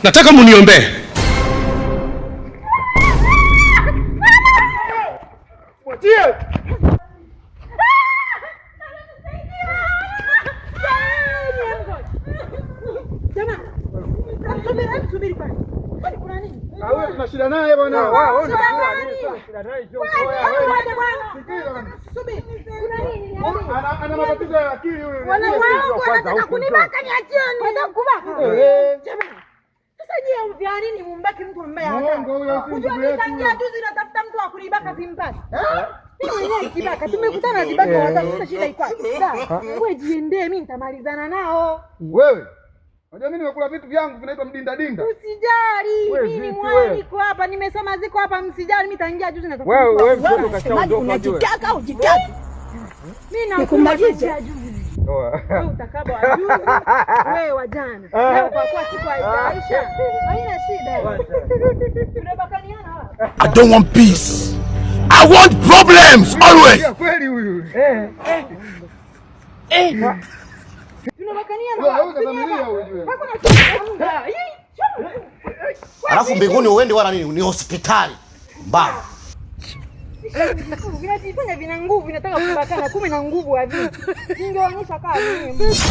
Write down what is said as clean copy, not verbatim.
Nataka muniombee. Tuna shida naye bwana. Ana matatizo ya akili huyu. Wanataka kunibaka, niachieni. Wanataka kubaka. Sasa je, vya nini mumbaki mtu mbaya hata? Mungu huyo si ndugu yetu. Tangia tu zinatafuta mtu wa kunibaka simpati. Mimi mwenyewe kibaka, tumekutana zibaka watatu, sasa shida iko wapi? Wewe jiendee, mimi nitamalizana nao. Wewe unajua mimi nimekula vitu vyangu vinaitwa mdinda dinda. Usijali, mimi mwani niko hapa, nimesema ziko hapa, msijali, mimi taingia juzi na tafuta. Wewe mtoto kashaondoka. Unajitaka au jitaki? Mimi nakumaliza juzi. Wewe utakaba wa juzi, wewe wa jana. Leo kwa kuwa siku haijaisha, haina shida. Tunabakaniana hapa. I don't want peace. I want problems always. Kweli huyu. Alafu mbinguni uende wala nini? Ni hospitali. Mbaya. Vinajifanya vina nguvu, vinataka kubakana, kumbe na nguvu havipo. Ningeonyesha kazi.